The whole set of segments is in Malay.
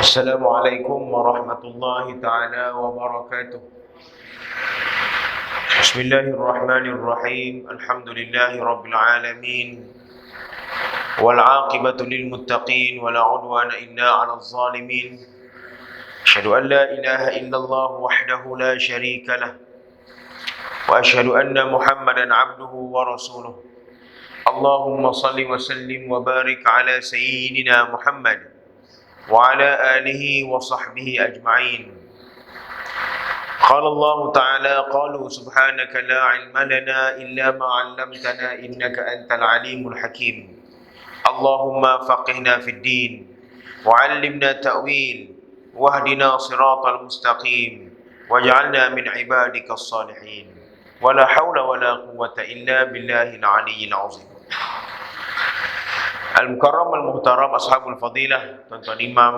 Assalamualaikum warahmatullahi ta'ala wabarakatuh. Bismillahirrahmanirrahim. Alhamdulillahi rabbil alamin. Wal aqibatu lil muttaqin wa la udwana illa 'alal zalimin. Asyhadu an la ilaha illallah wahdahu la syarika lah. Wa asyhadu anna Muhammadan 'abduhu wa rasuluh. Allahumma salli wa sallim wa barik ala sayyidina Muhammad wa ala alihi wa sahbihi ajma'in. Qala Allah Ta'ala, qalu subhanaka la ilma lana illa ma 'allamtana innaka antal alimul hakim. Allahumma faqihna fid din wa 'allimna ta'wil wahdina siratal mustaqim waj'alna min ibadikas salihin. Wala haula wala quwwata illa billahil aliyyil azim. Al-Mukarram Al-Muhtaram Ashabul Fadilah, tuan-tuan imam,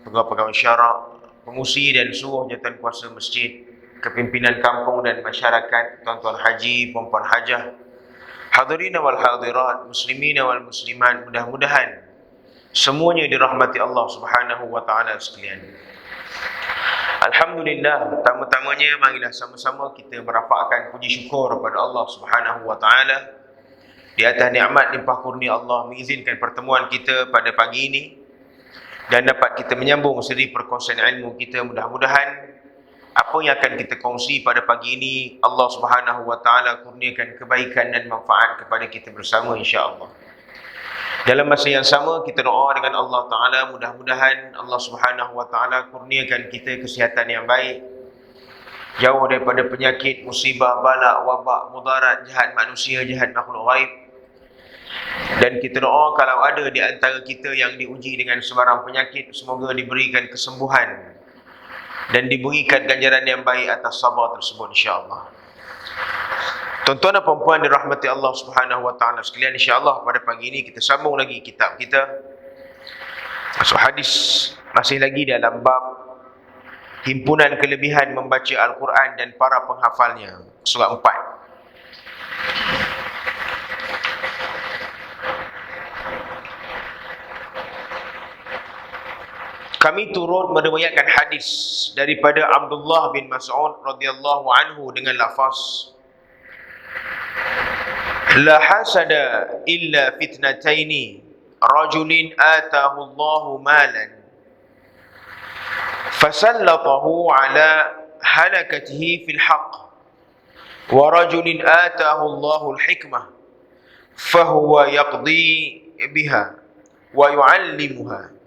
pegawai-pegawai syarak, pengusi dan suruh jawatan kuasa masjid, kepimpinan kampung dan masyarakat, tuan-tuan haji, puan-puan hajah, hadirin wal hadirat, muslimin wal muslimat, mudah-mudahan semuanya dirahmati Allah Subhanahu wa taala sekalian. Alhamdulillah, pertama-tamanya marilah sama-sama kita merafakkan puji syukur kepada Allah Subhanahu wa taala di atas nikmat limpah kurnia Allah mengizinkan pertemuan kita pada pagi ini dan dapat kita menyambung siri perkongsian ilmu kita. Mudah-mudahan apa yang akan kita kongsi pada pagi ini Allah Subhanahu wa taala kurniakan kebaikan dan manfaat kepada kita bersama insya-Allah. Dalam masa yang sama kita doa dengan Allah taala, mudah-mudahan Allah Subhanahu wa taala kurniakan kita kesihatan yang baik, jauh daripada penyakit, musibah, bala, wabak, mudarat, jahat manusia, jahat makhluk ghaib. Dan kita doa kalau ada di antara kita yang diuji dengan sebarang penyakit, semoga diberikan kesembuhan dan diberikan ganjaran yang baik atas sabar tersebut insya-Allah. Tuan-tuan dan puan-puan dirahmati Allah Subhanahu wa taala sekalian, insya-Allah pada pagi ini kita sambung lagi kitab kita. Masuk hadis masih lagi dalam bab himpunan kelebihan membaca Al-Quran dan para penghafalnya, surah 4. Kami turut meriwayatkan hadis daripada Abdullah bin Mas'ud radhiyallahu anhu dengan lafaz la hasada illa fitnataini rajulin atahu Allahu malan fasallatahu ala halakatihi fil haqq wa rajulin atahu Allahu al-hikmah fahuwa yaqdi biha wa yu'allimuha.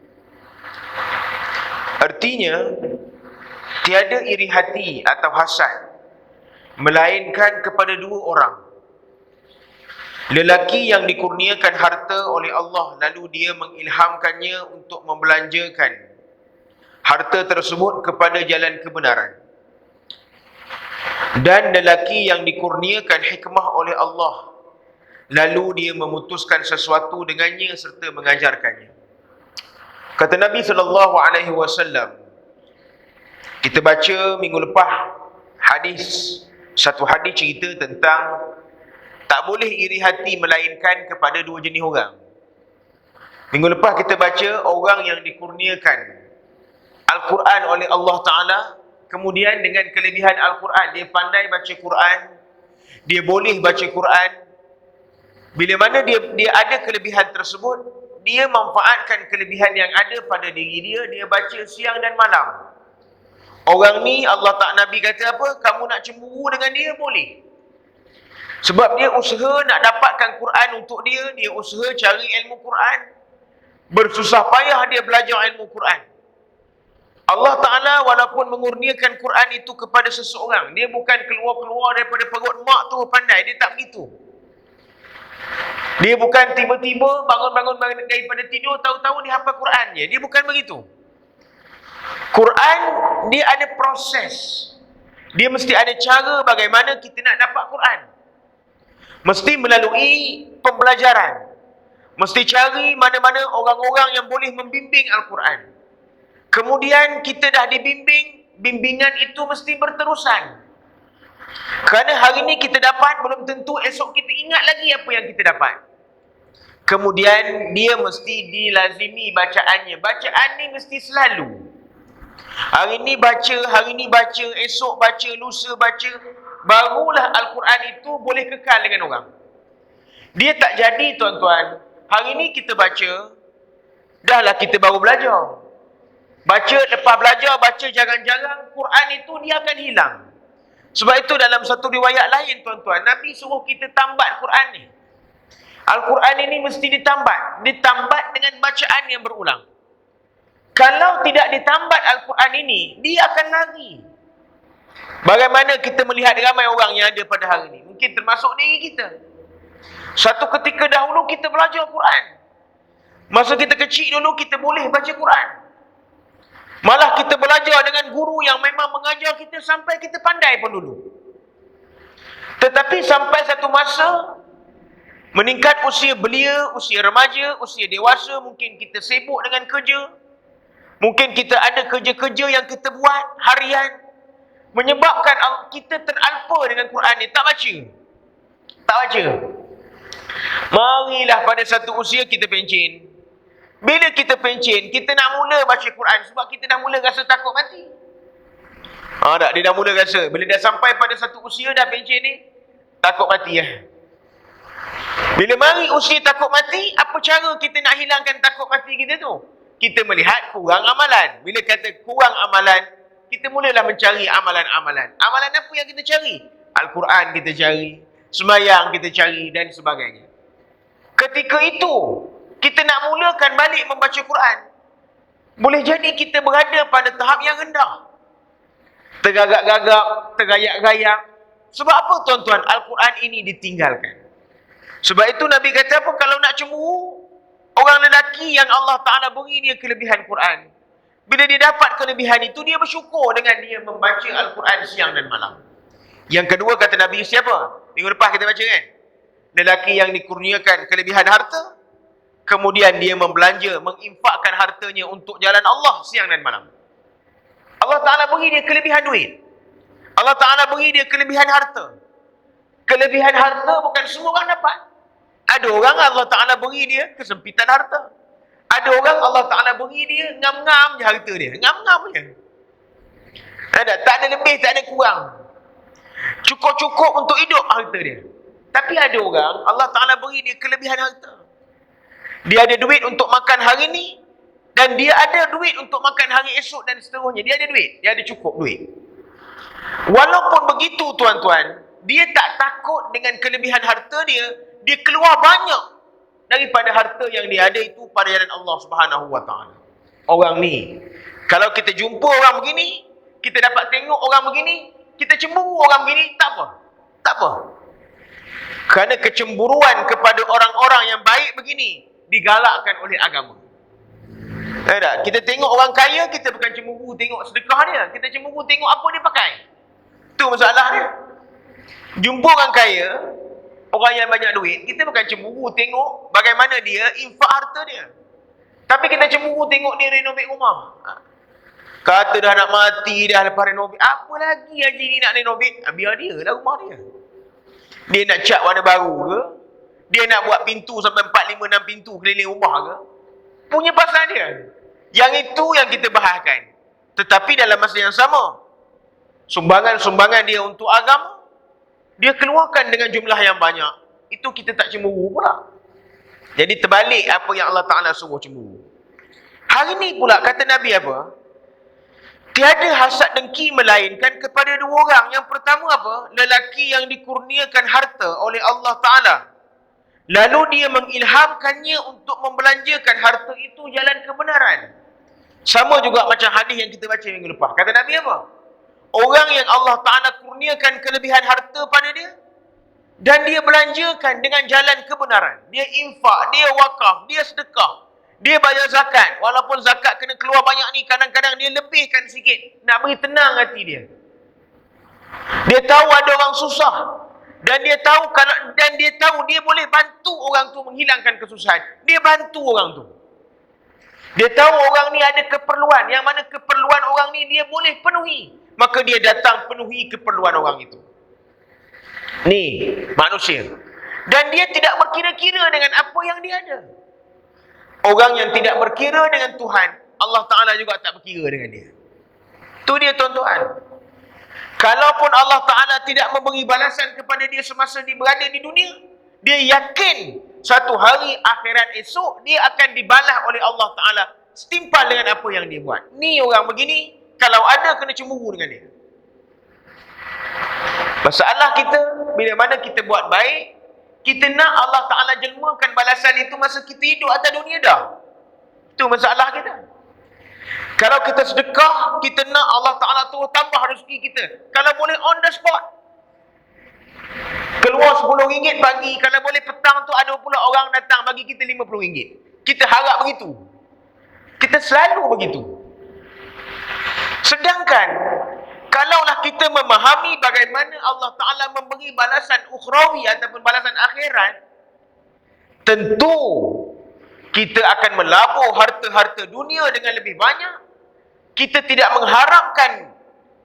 Artinya, tiada iri hati atau hasad melainkan kepada dua orang. Lelaki yang dikurniakan harta oleh Allah lalu dia mengilhamkannya untuk membelanjakan harta tersebut kepada jalan kebenaran. Dan lelaki yang dikurniakan hikmah oleh Allah lalu dia memutuskan sesuatu dengannya serta mengajarkannya. Kata Nabi SAW, kita baca minggu lepas satu hadis cerita tentang tak boleh iri hati melainkan kepada dua jenis orang. Minggu lepas kita baca orang yang dikurniakan Al-Quran oleh Allah Ta'ala, kemudian dengan kelebihan Al-Quran, dia pandai baca Quran, dia boleh baca Quran. Bila mana dia ada kelebihan tersebut, dia manfaatkan kelebihan yang ada pada diri dia, dia baca siang dan malam. Orang ni Allah tak Nabi kata apa? Kamu nak cemburu dengan dia boleh. Sebab dia usaha nak dapatkan Quran untuk dia, dia usaha cari ilmu Quran, bersusah payah dia belajar ilmu Quran. Allah Ta'ala walaupun mengurniakan Quran itu kepada seseorang, dia bukan keluar-keluar daripada perut mak tu pandai, dia tak begitu. Dia bukan tiba-tiba bangun-bangun daripada tidur tahu-tahu dia hafal Quran je. Dia bukan begitu. Quran dia ada proses. Dia mesti ada cara bagaimana kita nak dapat Quran. Mesti melalui pembelajaran. Mesti cari mana-mana orang-orang yang boleh membimbing Al-Quran. Kemudian kita dah dibimbing, bimbingan itu mesti berterusan. Kerana hari ni kita dapat, belum tentu esok kita ingat lagi apa yang kita dapat. Kemudian dia mesti dilazimi bacaannya. Bacaan ni mesti selalu. Hari ni baca, esok baca, lusa baca, barulah Al-Quran itu boleh kekal dengan orang. Dia tak jadi tuan-tuan. Hari ni kita baca, dahlah kita baru belajar. Baca, lepas belajar, baca jarang-jarang, Quran itu dia akan hilang. Sebab itu dalam satu riwayat lain tuan-tuan, Nabi suruh kita tambat Quran ni. Al-Quran ini mesti ditambat. Ditambat dengan bacaan yang berulang. Kalau tidak ditambat Al-Quran ini, dia akan lari. Bagaimana kita melihat ramai orang yang ada pada hari ini? Mungkin termasuk diri kita. Satu ketika dahulu kita belajar Quran. Masa kita kecil dulu kita boleh baca Quran. Malah kita belajar dengan guru yang memang mengajar kita sampai kita pandai pun dulu. Tetapi sampai satu masa, meningkat usia belia, usia remaja, usia dewasa, mungkin kita sibuk dengan kerja. Mungkin kita ada kerja-kerja yang kita buat harian, menyebabkan kita teralpa dengan Quran ni. Tak baca. Tak baca. Marilah pada satu usia kita pencen. Bila kita pencen, kita nak mula baca Quran sebab kita dah mula rasa takut mati. Tak, dia dah mula rasa. Bila dah sampai pada satu usia dah pencen ni, takut mati lah. Bila mari usia takut mati, apa cara kita nak hilangkan takut mati kita tu? Kita melihat kurang amalan. Bila kata kurang amalan, kita mulalah mencari amalan-amalan. Amalan apa yang kita cari? Al-Quran kita cari, sembahyang kita cari dan sebagainya. Ketika itu, kita nak mulakan balik membaca Quran. Boleh jadi kita berada pada tahap yang rendah. Tergagap-gagap, tergayak-gayak. Sebab apa tuan-tuan? Al-Quran ini ditinggalkan. Sebab itu Nabi kata apa? Kalau nak cemburu, orang lelaki yang Allah Ta'ala beri dia kelebihan Quran. Bila dia dapat kelebihan itu, dia bersyukur dengan dia membaca Al-Quran siang dan malam. Yang kedua kata Nabi siapa? Minggu lepas kita baca kan? Lelaki yang dikurniakan kelebihan harta, kemudian dia membelanja, menginfakkan hartanya untuk jalan Allah siang dan malam. Allah Ta'ala beri dia kelebihan duit. Allah Ta'ala beri dia kelebihan harta. Kelebihan harta bukan semua orang dapat. Ada orang Allah Ta'ala beri dia kesempitan harta. Ada orang Allah Ta'ala beri dia ngam-ngam je harta dia. Ngam-ngam je. Tak ada lebih, tak ada kurang. Cukup-cukup untuk hidup harta dia. Tapi ada orang Allah Ta'ala beri dia kelebihan harta. Dia ada duit untuk makan hari ni, dan dia ada duit untuk makan hari esok dan seterusnya. Dia ada duit. Dia ada cukup duit. Walaupun begitu tuan-tuan, dia tak takut dengan kelebihan harta dia. Dia keluar banyak daripada harta yang dia ada itu pada jalan Allah Subhanahu Wa Taala. Orang ni, kalau kita jumpa orang begini, kita dapat tengok orang begini, kita cemburu orang begini, tak apa. Tak apa. Kerana kecemburuan kepada orang-orang yang baik begini digalakkan oleh agama. Tak? Kita tengok orang kaya, kita bukan cemburu tengok sedekah dia. Kita cemburu tengok apa dia pakai. Itu masalah dia. Jumpa orang kaya, orang yang banyak duit, kita bukan cemburu tengok bagaimana dia infak harta dia. Tapi kita cemburu tengok dia renovate rumah. Kata dah nak mati dah lepas renovate. Apa lagi haji ni nak renovate? Biar dia lah rumah dia. Dia nak cat warna baru ke? Dia nak buat pintu sampai 4, 5, 6 pintu keliling rumah ke? Punya pasal dia. Yang itu yang kita bahaskan. Tetapi dalam masa yang sama, sumbangan-sumbangan dia untuk agama, dia keluarkan dengan jumlah yang banyak. Itu kita tak cemburu pula. Jadi terbalik apa yang Allah Ta'ala suruh cemburu. Hari ni pula kata Nabi apa? Tiada hasad dengki melainkan kepada dua orang. Yang pertama apa? Lelaki yang dikurniakan harta oleh Allah Ta'ala. Lalu dia mengilhamkannya untuk membelanjakan harta itu jalan kebenaran. Sama juga macam hadis yang kita baca minggu lepas. Kata Nabi apa? Orang yang Allah Ta'ala kurniakan kelebihan harta pada dia, dan dia belanjakan dengan jalan kebenaran. Dia infak, dia wakaf, dia sedekah, dia bayar zakat. Walaupun zakat kena keluar banyak ni, kadang-kadang dia lebihkan sikit, nak beri tenang hati dia. Dia tahu ada orang susah, dan dia tahu dia boleh bantu orang tu menghilangkan kesusahan. Dia bantu orang tu. Dia tahu orang ni ada keperluan, yang mana keperluan orang ni dia boleh penuhi. Maka dia datang penuhi keperluan orang itu. Ni manusia. Dan dia tidak berkira-kira dengan apa yang dia ada. Orang yang tidak berkira dengan Tuhan, Allah Ta'ala juga tak berkira dengan dia. Tu dia tuan-tuan. Kalaupun Allah Ta'ala tidak memberi balasan kepada dia semasa dia berada di dunia, dia yakin satu hari akhirat esok dia akan dibalas oleh Allah Ta'ala setimpal dengan apa yang dia buat. Ni orang begini, kalau ada kena cemburu dengan dia. Masalah kita, bila mana kita buat baik, kita nak Allah Ta'ala jelmakan balasan itu masa kita hidup atas dunia dah. Itu masalah kita. Kalau kita sedekah, kita nak Allah Ta'ala turun tambah rezeki kita. Kalau boleh on the spot. Keluar RM10 pagi, kalau boleh petang tu ada pula orang datang bagi kita RM50. Kita harap begitu. Kita selalu begitu. Sedangkan, kalaulah kita memahami bagaimana Allah Ta'ala memberi balasan ukhrawi ataupun balasan akhirat, tentu kita akan melabur harta-harta dunia dengan lebih banyak. Kita tidak mengharapkan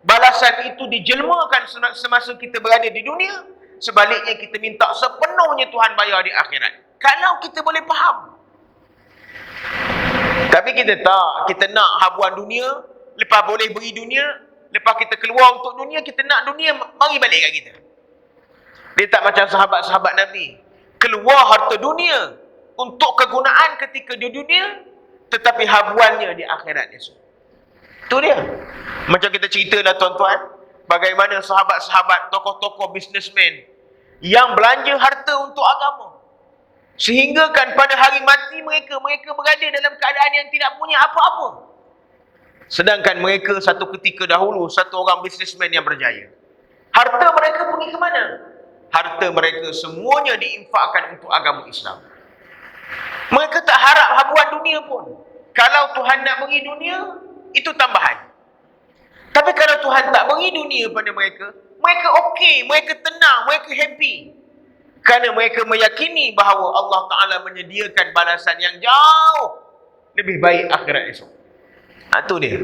balasan itu dijelmakan semasa kita berada di dunia. Sebaliknya kita minta sepenuhnya Tuhan bayar di akhirat. Kalau kita boleh faham. Tapi kita tak. Kita nak habuan dunia. Lepas boleh beri dunia. Lepas kita keluar untuk dunia, kita nak dunia mari balik kat kita. Dia tak macam sahabat-sahabat Nabi. Keluar harta dunia untuk kegunaan ketika di dunia, tetapi habuannya di akhirat esok. Itu dia. Macam kita ceritalah tuan-tuan, bagaimana sahabat-sahabat, tokoh-tokoh businessman yang belanja harta untuk agama. Sehingga kan pada hari mati mereka berada dalam keadaan yang tidak punya apa-apa. Sedangkan mereka satu ketika dahulu, satu orang businessman yang berjaya. Harta mereka pergi ke mana? Harta mereka semuanya diinfakkan untuk agama Islam. Mereka tak harap habuan dunia pun. Kalau Tuhan nak beri dunia, itu tambahan. Tapi kalau Tuhan tak beri dunia pada mereka, mereka okey, mereka tenang, mereka happy. Kerana mereka meyakini bahawa Allah Ta'ala menyediakan balasan yang jauh lebih baik akhirat esok. Itu dia.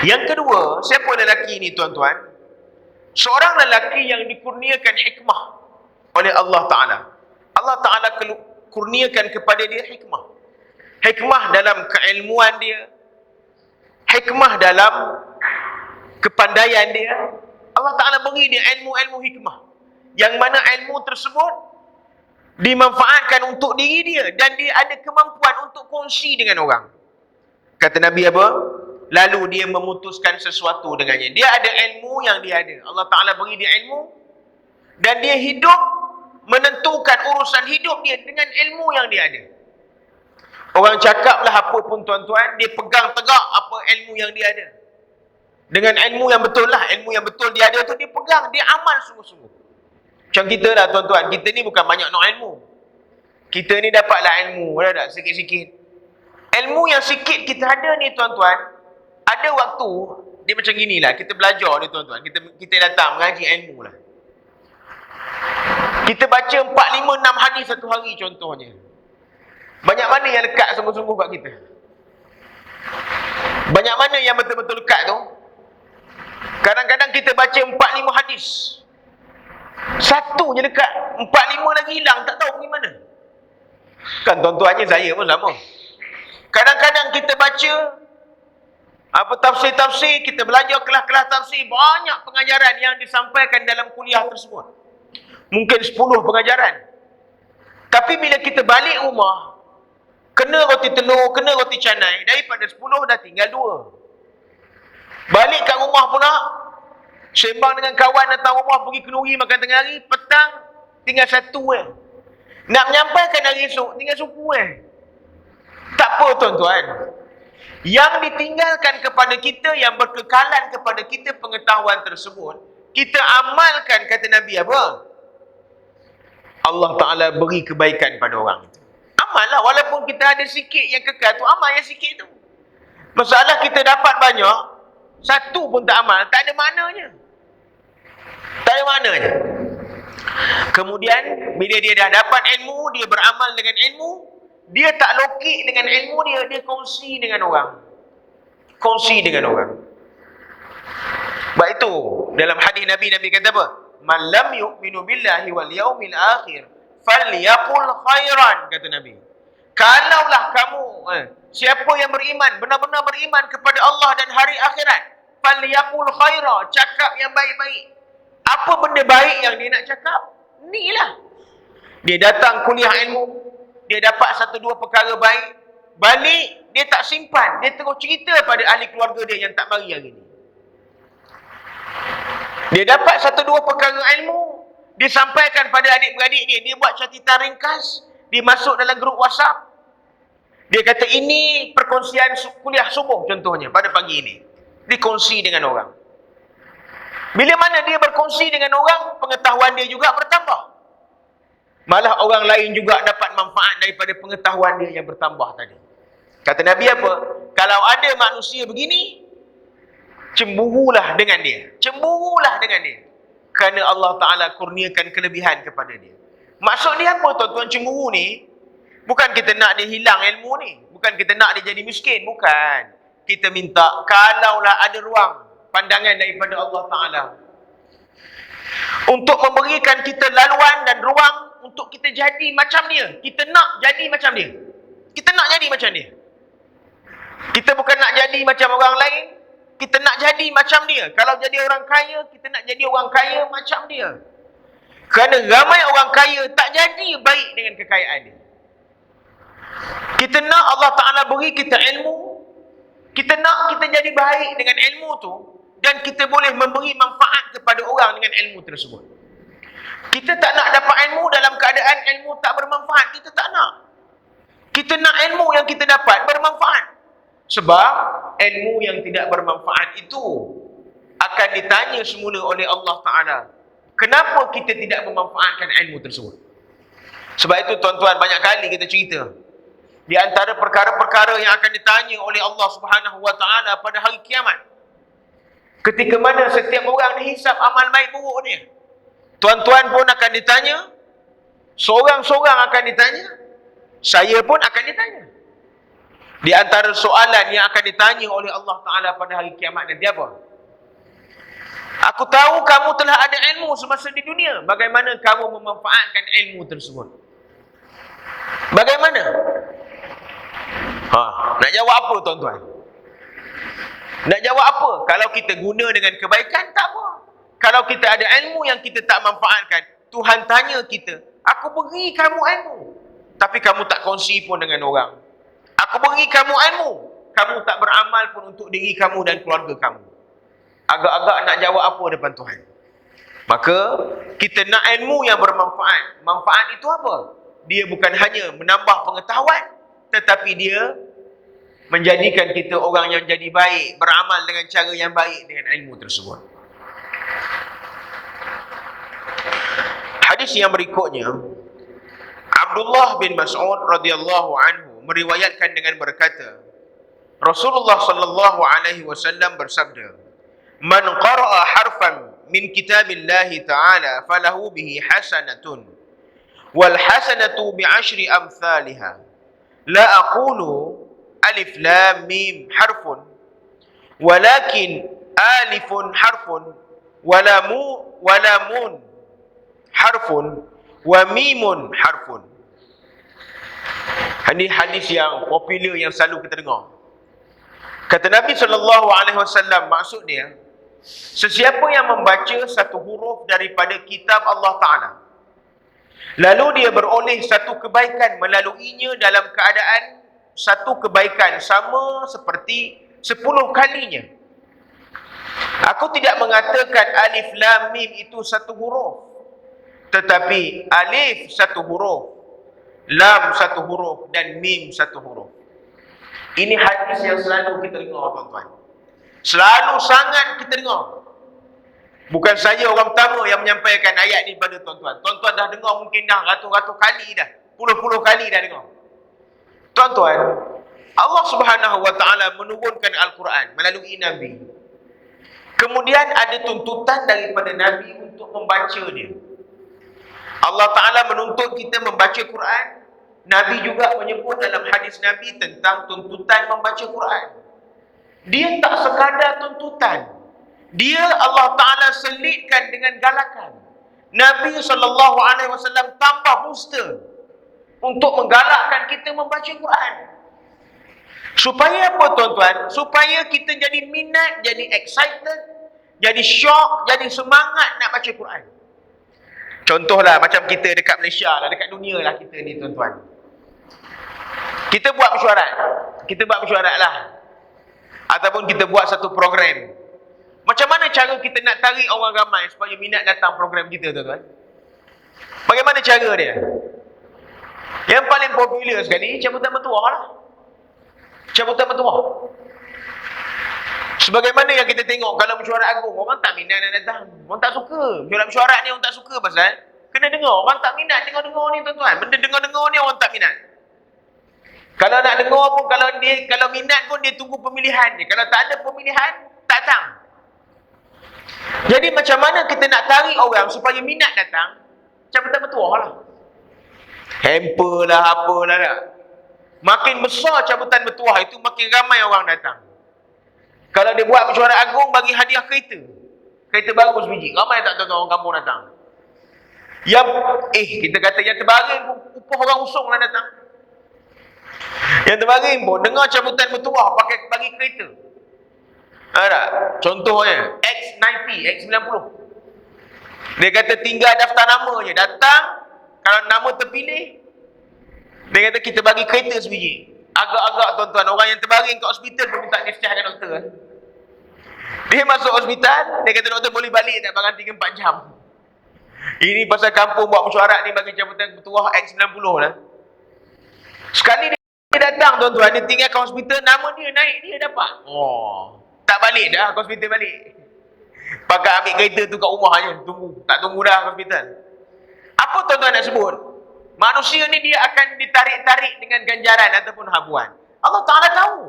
Yang kedua, siapa lelaki ni tuan-tuan? Seorang lelaki yang dikurniakan hikmah oleh Allah Ta'ala. Allah Ta'ala kurniakan kepada dia hikmah. Hikmah dalam keilmuan dia. Hikmah dalam kepandaian dia. Allah Ta'ala beri dia ilmu-ilmu hikmah. Yang mana ilmu tersebut dimanfaatkan untuk diri dia. Dan dia ada kemampuan untuk kongsi dengan orang. Kata Nabi apa? Lalu dia memutuskan sesuatu dengannya. Dia ada ilmu yang dia ada. Allah Ta'ala beri dia ilmu. Dan dia hidup, menentukan urusan hidup dia dengan ilmu yang dia ada. Orang cakaplah apa pun tuan-tuan, dia pegang tegak apa ilmu yang dia ada. Dengan ilmu yang betul lah. Ilmu yang betul dia ada tu dia pegang, dia amal sungguh-sungguh. Macam kita lah tuan-tuan. Kita ni bukan banyak nak ilmu. Kita ni dapatlah ilmu. Ada tak? Sikit-sikit. Ilmu yang sikit kita ada ni tuan-tuan, ada waktu, dia macam ginilah, kita belajar ni tuan-tuan, kita datang mengaji ilmu lah. Kita baca 4, 5, 6 hadis satu hari contohnya. Banyak mana yang lekat sungguh-sungguh kat kita? Banyak mana yang betul-betul lekat tu? Kadang-kadang kita baca 4, 5 hadis. Satu je lekat, 4, 5 lagi hilang, tak tahu pergi mana. Kan tuan-tuannya saya pun sama. Kadang-kadang kita baca apa tafsir-tafsir, kita belajar kelas-kelas tafsir, banyak pengajaran yang disampaikan dalam kuliah tersebut. Mungkin 10 pengajaran. Tapi bila kita balik rumah, kena roti telur, kena roti canai, daripada 10 dah tinggal 2. Balik kat rumah pula, sembang dengan kawan datang rumah, pergi kenduri makan tengah hari, petang tinggal 1 Nak menyampaikan hari esok, tinggal suku Tak apa tuan-tuan. Yang ditinggalkan kepada kita, yang berkekalan kepada kita pengetahuan tersebut, kita amalkan, kata Nabi apa? Allah Ta'ala beri kebaikan pada orang itu. Amallah, walaupun kita ada sikit yang kekal tu, amal yang sikit tu. Masalah kita dapat banyak, satu pun tak amal, tak ada maknanya. Tak ada maknanya. Kemudian, bila dia dah dapat ilmu, dia beramal dengan ilmu, dia tak lokik dengan ilmu dia, dia kongsi dengan orang. Kongsi dengan orang. Sebab itu, dalam hadis Nabi kata apa? Man lam yu'minu billahi wal yaumil akhir falyaqul khairan, kata Nabi. Kalaulah kamu siapa yang beriman, benar-benar beriman kepada Allah dan hari akhirat, falyaqul khaira, cakap yang baik-baik. Apa benda baik yang dia nak cakap? Inilah. Dia datang kuliah ilmu, dia dapat satu dua perkara baik, balik dia tak simpan, dia terus cerita pada ahli keluarga dia yang tak mari hari ni. Dia dapat satu dua perkara ilmu, dia sampaikan pada adik-beradik dia, dia buat catatan ringkas, dia masuk dalam grup WhatsApp. Dia kata ini perkongsian kuliah subuh contohnya pada pagi ini. Dikongsi dengan orang. Bila mana dia berkongsi dengan orang, pengetahuan dia juga bertambah. Malah orang lain juga dapat manfaat daripada pengetahuan dia yang bertambah tadi. Kata Nabi apa? Kalau ada manusia begini, cemburulah dengan dia. Cemburulah dengan dia. Kerana Allah Ta'ala kurniakan kelebihan kepada dia. Maksud dia apa tuan-tuan cemburu ni? Bukan kita nak dia hilang ilmu ni. Bukan kita nak dia jadi miskin. Bukan. Kita minta kalaulah ada ruang pandangan daripada Allah Ta'ala untuk memberikan kita laluan dan ruang untuk kita jadi macam dia. Kita nak jadi macam dia. Kita nak jadi macam dia. Kita bukan nak jadi macam orang lain. Kita nak jadi macam dia. Kalau jadi orang kaya, kita nak jadi orang kaya macam dia. Kerana ramai orang kaya tak jadi baik dengan kekayaan dia. Kita nak Allah Ta'ala beri kita ilmu. Kita nak kita jadi baik dengan ilmu tu. Dan kita boleh memberi manfaat kepada orang dengan ilmu tersebut. Kita tak nak dapat ilmu dalam keadaan ilmu tak bermanfaat. Kita tak nak. Kita nak ilmu yang kita dapat bermanfaat. Sebab ilmu yang tidak bermanfaat itu akan ditanya semula oleh Allah Ta'ala. Kenapa kita tidak memanfaatkan ilmu tersebut? Sebab itu tuan-tuan, banyak kali kita cerita. Di antara perkara-perkara yang akan ditanya oleh Allah Subhanahu Wa Ta'ala pada hari kiamat. Ketika mana setiap orang dihisap amal baik buruk dia. Tuan-tuan pun akan ditanya. Seorang-seorang akan ditanya. Saya pun akan ditanya. Di antara soalan yang akan ditanya oleh Allah Ta'ala pada hari kiamat nanti apa? Aku tahu kamu telah ada ilmu semasa di dunia. Bagaimana kamu memanfaatkan ilmu tersebut? Bagaimana? Nak jawab apa tuan-tuan? Nak jawab apa? Kalau kita guna dengan kebaikan, tak apa. Kalau kita ada ilmu yang kita tak manfaatkan, Tuhan tanya kita, aku beri kamu ilmu, tapi kamu tak kongsi pun dengan orang. Aku beri kamu ilmu, kamu tak beramal pun untuk diri kamu dan keluarga kamu. Agak-agak nak jawab apa depan Tuhan? Maka, kita nak ilmu yang bermanfaat. Manfaat itu apa? Dia bukan hanya menambah pengetahuan, tetapi dia menjadikan kita orang yang jadi baik, beramal dengan cara yang baik dengan ilmu tersebut. Hadis yang berikutnya, Abdullah bin Mas'ud radhiyallahu anhu meriwayatkan dengan berkata, Rasulullah sallallahu alaihi wasallam bersabda, "Man qara'a harfan min kitabillahi ta'ala falahu bihi hasanatun wal hasanatu bi'ashri amsalha. La aqulu alif lam mim harfun walakin alifun harfun walamun harfun wa mimun harfun." Ini hadis yang popular yang selalu kita dengar. Kata Nabi SAW, maksud dia, sesiapa yang membaca satu huruf daripada kitab Allah Ta'ala, lalu dia beroleh satu kebaikan melaluinya dalam keadaan satu kebaikan sama seperti 10 kalinya. Aku tidak mengatakan alif lam mim itu satu huruf, tetapi alif satu huruf, lam satu huruf dan mim satu huruf. Ini hadis yang selalu kita dengar tuan-tuan. Selalu sangat kita dengar. Bukan saja orang pertama yang menyampaikan ayat ni pada tuan-tuan. Tuan-tuan dah dengar mungkin dah ratus-ratus kali dah. Puluh-puluh kali dah dengar. Tuan-tuan, Allah Subhanahu Wa Ta'ala menurunkan Al-Quran melalui Nabi. Kemudian ada tuntutan daripada Nabi untuk membaca dia. Allah Ta'ala menuntut kita membaca Quran. Nabi juga menyebut dalam hadis Nabi tentang tuntutan membaca Quran. Dia tak sekadar tuntutan. Dia Allah Ta'ala selitkan dengan galakan. Nabi SAW tambah booster. untuk menggalakkan kita membaca Quran. Supaya apa tuan-tuan? Supaya kita jadi minat, jadi excited, jadi shock, jadi semangat nak baca Quran. Contohlah macam kita dekat Malaysia lah, dekat dunia lah kita ni tuan-tuan. Kita buat mesyuarat. Kita buat mesyuarat lah. Ataupun kita buat satu program. Macam mana cara kita nak tarik orang ramai supaya minat datang program kita tuan-tuan? Bagaimana cara dia? Yang paling popular sekali, cabutan bertuah lah. Cabutan bertuah. Sebagaimana yang kita tengok kalau mesyuarat agung, orang tak minat nak datang. Orang tak suka. Mesyuarat ni orang tak suka pasal kena dengar. Orang tak minat dengar-dengar ni tuan-tuan. Benda dengar-dengar ni orang tak minat. Kalau nak dengar pun, kalau minat pun dia tunggu pemilihan ni. Kalau tak ada pemilihan, tak datang. Jadi macam mana kita nak tarik orang supaya minat datang? Cabutan bertuah lah. Hamper lah, apalah tak. Makin besar cabutan bertuah itu, makin ramai orang datang. Kalau dia buat mesyuarat agung, bagi hadiah kereta. Kereta baru sebiji. Ramai tak tahu orang kampung datang. Kita kata yang terbaring pun, upah orang usung lah datang. Yang terbaring pun, dengar cabutan bertuah, bagi kereta. Ada. Contohnya, X90, X90. Dia kata tinggal daftar nama je. Datang, kalau nama terpilih, dia kata kita bagi kereta sebiji. Agak-agak tuan-tuan, orang yang terbaring kat hospital pun minta discharge kat doktor. Dia masuk hospital, dia kata doktor boleh balik tak barang 3-4 jam. Ini pasal kampung buat mesyuarat ni bagi cabutan bertuah X90 lah. Sekali dia datang tuan-tuan, dia tinggal kat hospital, nama dia naik, dia dapat. Tak balik dah ke hospital balik. Pakai ambil kereta tu kat rumah je, tak tunggu dah ke hospital. Apa tuan-tuan nak sebut? Manusia ni dia akan ditarik-tarik dengan ganjaran ataupun habuan. Allah Ta'ala tahu.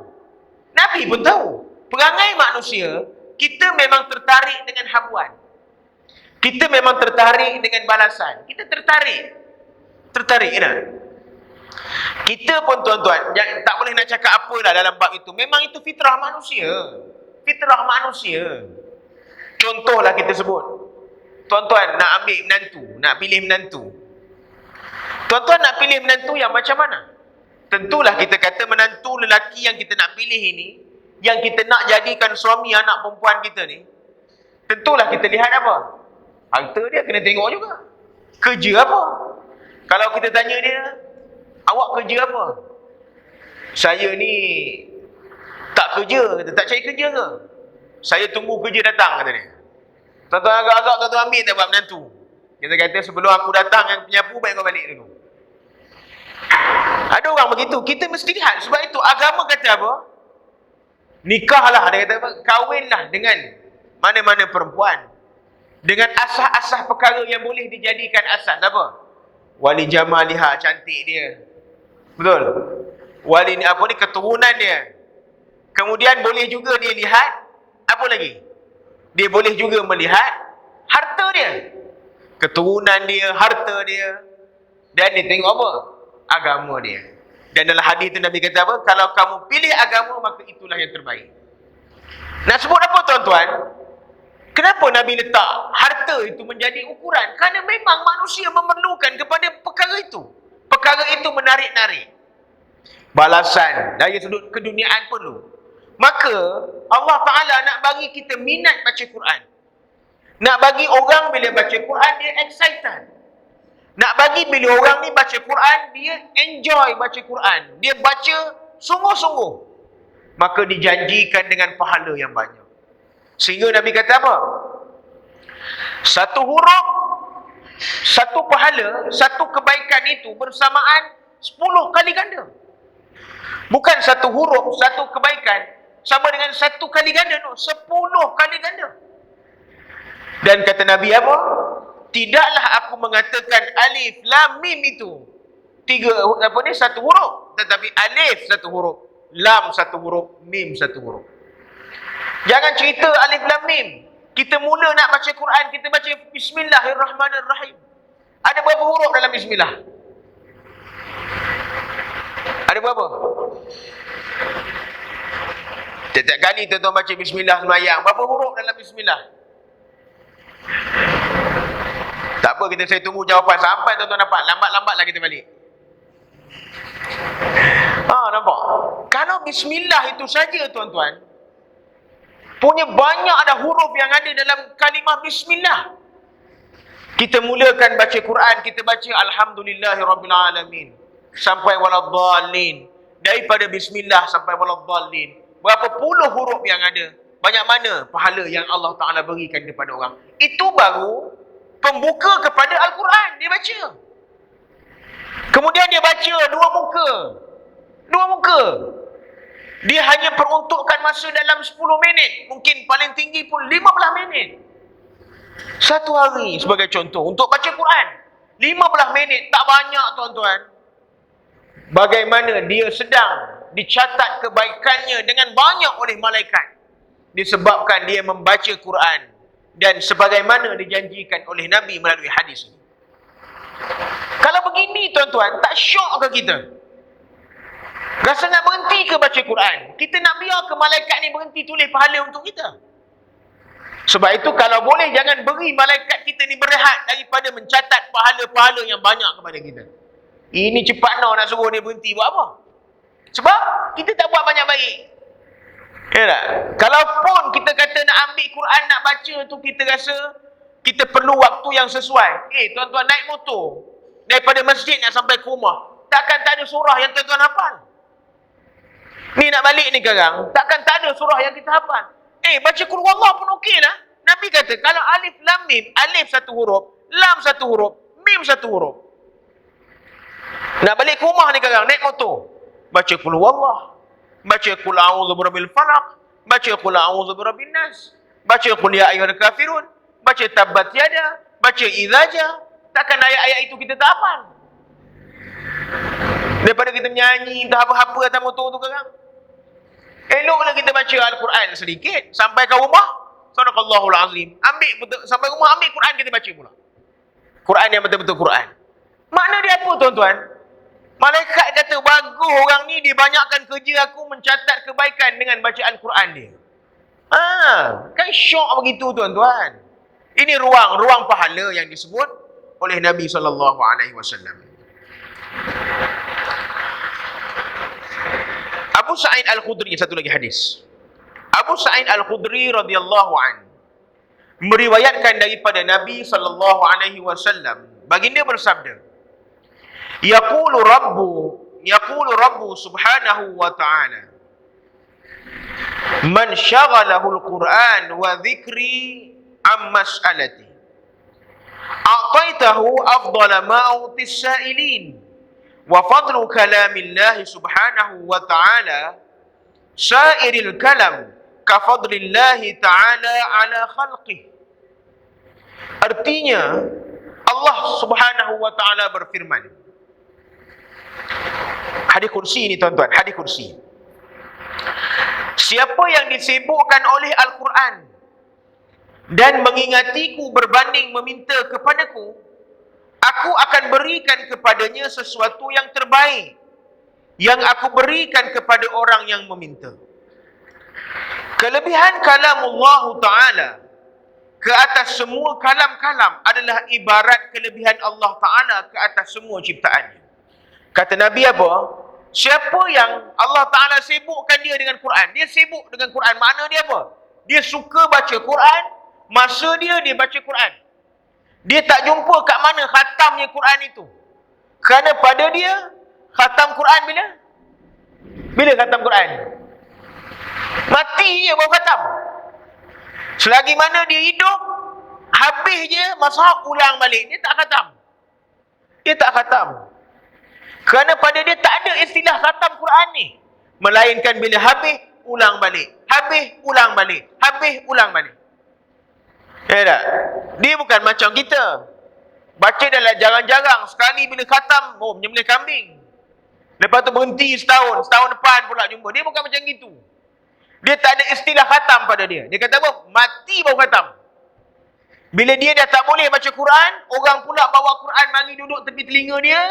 Nabi pun tahu. Perangai manusia, kita memang tertarik dengan habuan. Kita memang tertarik dengan balasan. Kita tertarik. Tertarik kan? Kita pun tuan-tuan, tak boleh nak cakap apa lah dalam bab itu. Memang itu fitrah manusia. Fitrah manusia. Contohlah kita sebut. Tuan-tuan nak ambil menantu, nak pilih menantu. Tuan-tuan nak pilih menantu yang macam mana? Tentulah kita kata menantu lelaki yang kita nak pilih ini, yang kita nak jadikan suami anak perempuan kita ni, tentulah kita lihat apa? Harta dia kena tengok juga. Kerja apa? Kalau kita tanya dia, awak kerja apa? Saya ni tak kerja, kata, tak cari kerja ke? Saya tunggu kerja datang, kata dia. Tuan-tuan agak-agak tuan-tuan ambil tak buat menantu. Kita kata sebelum aku datang yang penyapu, baik kau balik dulu. Ada orang begitu, kita mesti lihat. Sebab itu agama kata apa? Nikahlah, dia kata apa? Kahwinlah dengan mana-mana perempuan dengan asas-asas perkara yang boleh dijadikan asas apa? Wali jamaliha, cantik dia. Betul? Wali ni apa ni, keturunan dia. Kemudian boleh juga dia lihat apa lagi? Dia boleh juga melihat harta dia. Keturunan dia, harta dia. Dan dia tengok apa? Agama dia. Dan dalam hadis tu Nabi kata apa? Kalau kamu pilih agama, maka itulah yang terbaik. Nak sebut apa tuan-tuan? Kenapa Nabi letak harta itu menjadi ukuran? Kerana memang manusia memerlukan kepada perkara itu. Perkara itu menarik-narik. Balasan, daya sudut keduniaan perlu. Maka Allah Ta'ala nak bagi kita minat baca Quran. Nak bagi orang bila baca Quran dia excited. Nak bagi bila orang ni baca Quran dia enjoy baca Quran. Dia baca sungguh-sungguh. Maka dijanjikan dengan pahala yang banyak. Sehingga Nabi kata apa? Satu huruf, satu pahala, satu kebaikan itu bersamaan 10 kali ganda. Bukan satu huruf, satu kebaikan sama dengan 1 kali ganda, no, 10 kali ganda. Dan kata Nabi apa? Tidaklah aku mengatakan alif, lam, mim itu 1 huruf. Tetapi alif 1 huruf, lam 1 huruf, mim 1 huruf. Jangan cerita alif, lam, mim. Kita mula nak baca Quran, kita baca Bismillahirrahmanirrahim. Ada berapa huruf dalam Bismillah? Ada berapa? Setiap kali tuan-tuan baca Bismillah semayang, berapa huruf dalam Bismillah? Tak apa, saya tunggu jawapan sampai tuan-tuan dapat. Lambat-lambatlah kita balik. bismillah itu saja tuan-tuan, punya banyak ada huruf yang ada dalam kalimah bismillah. Kita mulakan baca Quran, kita baca alhamdulillahirabbilalamin sampai waladdallin. Daripada bismillah sampai waladdallin, berapa puluh huruf yang ada. Banyak mana pahala yang Allah Ta'ala berikan kepada orang. Itu baru pembuka kepada Al-Quran. Dia baca. Kemudian dia baca dua muka. Dua muka. Dia hanya peruntukkan masa dalam 10 minit. Mungkin paling tinggi pun 15 minit. Satu hari sebagai contoh untuk baca Quran. 15 minit. Tak banyak tuan-tuan. Bagaimana dia sedang dicatat kebaikannya dengan banyak oleh malaikat. Disebabkan dia membaca Quran. Dan sebagaimana dijanjikan oleh Nabi melalui hadis ini. Kalau begini tuan-tuan, tak syok ke kita? Rasa nak berhenti ke baca Quran? Kita nak biar ke malaikat ni berhenti tulis pahala untuk kita? Sebab itu kalau boleh jangan beri malaikat kita ni berehat daripada mencatat pahala-pahala yang banyak kepada kita. Ini cepat nak suruh dia berhenti buat apa? Sebab kita tak buat banyak baik. Ya tak? Kalaupun kita kata nak ambil Quran, nak baca tu, kita rasa kita perlu waktu yang sesuai. Tuan-tuan naik motor daripada masjid nak sampai ke rumah, takkan tak ada surah yang tuan-tuan hafal? Ni nak balik ni sekarang, takkan tak ada surah yang kita hafal? Baca Qul Huwallah pun okey lah. Nabi kata kalau alif lam mim, alif satu huruf, lam satu huruf, mim satu huruf. Nak balik ke rumah ni sekarang, naik motor, baca Qul Huwallah, baca Qul a'udzu birabbil falaq, baca Qul a'udzu birabbin nas, baca Qul ya ayyuhal kafirun, baca tabbat yada, baca idza ja. Takkan ayat-ayat itu kita tak hafal? Daripada kita menyanyi entah apa-apa atas motor tu sekarang. Eloklah kita baca Al-Quran sedikit sampai ke rumah, sadaqallahul azim. Ambil betul, sampai rumah ambil Quran kita baca pula. Quran yang betul-betul Quran. Makna dia apa tuan-tuan? Malaikat kata bagus orang ni dia banyakkan kerja aku mencatat kebaikan dengan bacaan Quran dia. Kan syok begitu tuan-tuan. Ini ruang pahala yang disebut oleh Nabi SAW. Abu Sa'id Al-Khudri, satu lagi hadis. Abu Sa'id Al-Khudri radhiyallahu an meriwayatkan daripada Nabi SAW. Baginda bersabda, Yaqulu Rabbu subhanahu wa ta'ala, Man syaghalahu al-Quran wa dhikri am mas'alati a'taitahu afdala ma'utis sa'ilin wa fadlu kalamillahi subhanahu wa ta'ala sa'iril kalam ka fadlillahi ta'ala ala khalqih. Artinya Allah subhanahu wa ta'ala berfirman, hadis kursi ini tuan-tuan, hadis kursi. Siapa yang disibukkan oleh Al-Quran dan mengingatiku berbanding meminta kepadaku, aku akan berikan kepadanya sesuatu yang terbaik yang aku berikan kepada orang yang meminta. Kelebihan kalamullah Ta'ala ke atas semua kalam-kalam adalah ibarat kelebihan Allah Ta'ala ke atas semua ciptaannya. Kata Nabi apa? Siapa yang Allah Ta'ala sibukkan dia dengan Quran, dia sibuk dengan Quran, makna dia apa? Dia suka baca Quran, masa dia baca Quran. Dia tak jumpa kat mana khatamnya Quran itu. Kerana pada dia, khatam Quran bila? Bila khatam Quran? Mati je baru khatam. Selagi mana dia hidup, habis je mazhab ulang balik. Dia tak khatam. Dia tak khatam. Kerana pada dia tak ada istilah khatam Quran ni. Melainkan bila habis, ulang balik. Habis, ulang balik. Habis, ulang balik. Ya tak? Dia bukan macam kita. Baca dalam jarang-jarang. Sekali bila khatam, menyembelih kambing. Lepas tu berhenti setahun. Setahun depan pula jumpa. Dia bukan macam gitu. Dia tak ada istilah khatam pada dia. Dia kata apa? Mati baru khatam. Bila dia dah tak boleh baca Quran, orang pula bawa Quran mari duduk tepi telinga dia.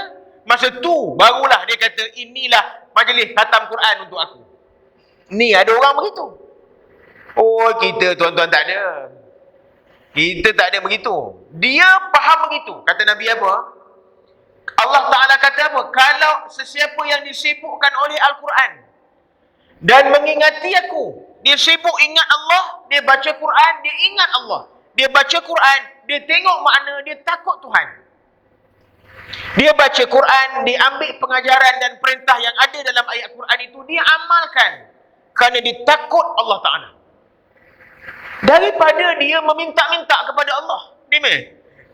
Masa tu barulah dia kata, inilah majlis khatam Quran untuk aku. Ni ada orang begitu. Oh, kita tuan-tuan tak ada. Kita tak ada begitu. Dia faham begitu. Kata Nabi apa? Allah Ta'ala kata apa? Kalau sesiapa yang disibukkan oleh Al-Quran dan mengingati aku. Dia sibuk ingat Allah, dia baca Quran, dia ingat Allah. Dia baca Quran, dia tengok makna, dia takut Tuhan. Dia baca Quran, dia ambil pengajaran dan perintah yang ada dalam ayat Quran itu, dia amalkan. Kerana dia takut Allah Ta'ala. Daripada dia meminta-minta kepada Allah.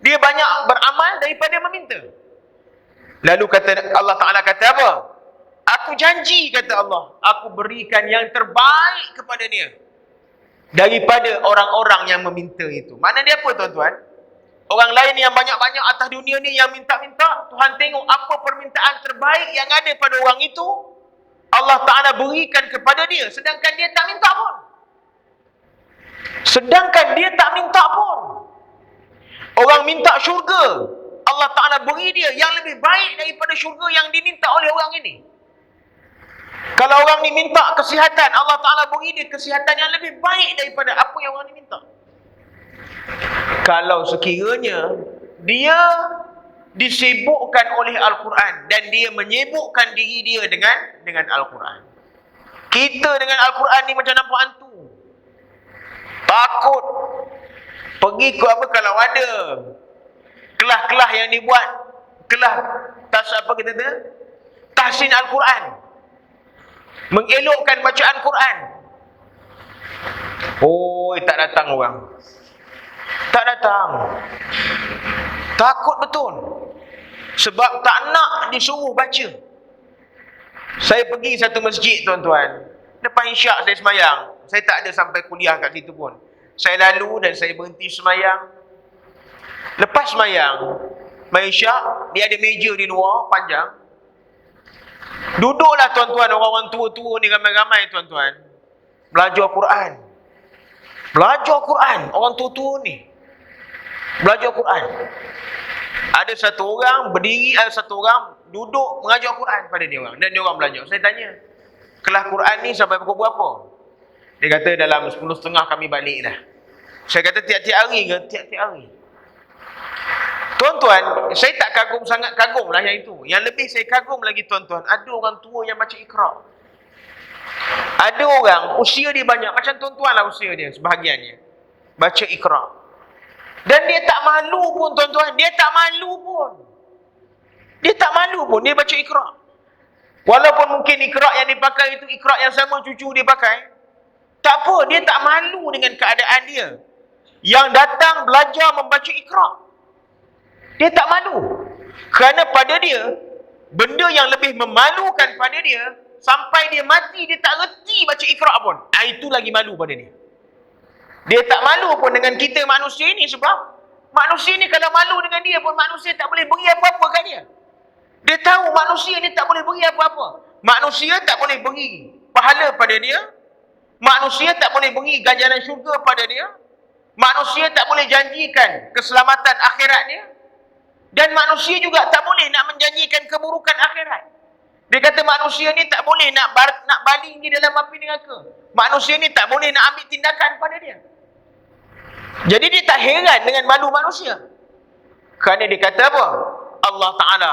Dia banyak beramal daripada meminta. Lalu kata Allah Ta'ala kata apa? Aku janji, kata Allah, aku berikan yang terbaik kepada dia daripada orang-orang yang meminta itu. Makna dia apa, tuan-tuan? Orang lain yang banyak-banyak atas dunia ni yang minta-minta, Tuhan tengok apa permintaan terbaik yang ada pada orang itu, Allah Ta'ala berikan kepada dia, sedangkan dia tak minta pun. Orang minta syurga, Allah Ta'ala beri dia yang lebih baik daripada syurga yang diminta oleh orang ini. Kalau orang ni minta kesihatan, Allah Ta'ala beri dia kesihatan yang lebih baik daripada apa yang orang ni minta. Kalau sekiranya dia disibukkan oleh Al-Quran dan dia menyibukkan diri dia dengan Al-Quran. Kita dengan Al-Quran ni macam nampak hantu. Takut. Pergi ke apa kalau ada kelas-kelas yang dibuat, kelas tahsin Al-Quran, mengelokkan bacaan Quran. Tak datang orang. Tak datang. Takut betul. Sebab tak nak disuruh baca. Saya pergi satu masjid, tuan-tuan. Lepas isyak saya semayang. Saya tak ada sampai kuliah kat situ pun. Saya lalu dan saya berhenti semayang. Lepas semayang, main isyak, dia ada meja di luar, panjang. Duduklah, tuan-tuan, orang-orang tua-tua ni ramai-ramai, tuan-tuan. Belajar Quran. Belajar Quran, orang tua-tua ni. Belajar Quran. Ada satu orang berdiri, ada satu orang duduk mengajar Quran pada dia orang. Dan dia orang belajar. Saya tanya, kelas Quran ni sampai pukul berapa? Dia kata dalam 10.30 kami balik dah. Saya kata tiap-tiap hari ke? Tiap-tiap hari. Tuan-tuan, saya tak sangat kagum lah yang itu. Yang lebih saya kagum lagi, tuan-tuan, ada orang tua yang baca Iqra. Ada orang, usia dia banyak, macam tuan-tuan lah usia dia, sebahagiannya. Baca Iqra. Dan dia tak malu pun, tuan-tuan. Dia tak malu pun. Dia baca Iqra. Walaupun mungkin Iqra yang dipakai itu Iqra yang sama cucu dia pakai. Tak apa, dia tak malu dengan keadaan dia. Yang datang belajar membaca Iqra. Dia tak malu. Kerana pada dia, benda yang lebih memalukan pada dia, sampai dia mati, dia tak reti baca Iqra pun. Itu lagi malu pada dia. Dia tak malu pun dengan kita manusia ini, sebab manusia ni kalau malu dengan dia pun, manusia tak boleh beri apa-apa kat dia. Dia tahu manusia ni tak boleh beri apa-apa. Manusia tak boleh beri pahala pada dia. Manusia tak boleh beri ganjaran syurga pada dia. Manusia tak boleh janjikan keselamatan akhirat dia. Dan manusia juga tak boleh nak menjanjikan keburukan akhirat. Dia kata manusia ni tak boleh nak baling di dalam api neraka. Manusia ni tak boleh nak ambil tindakan pada dia. Jadi dia tak heran dengan malu manusia. Kerana dia kata apa? Allah Ta'ala.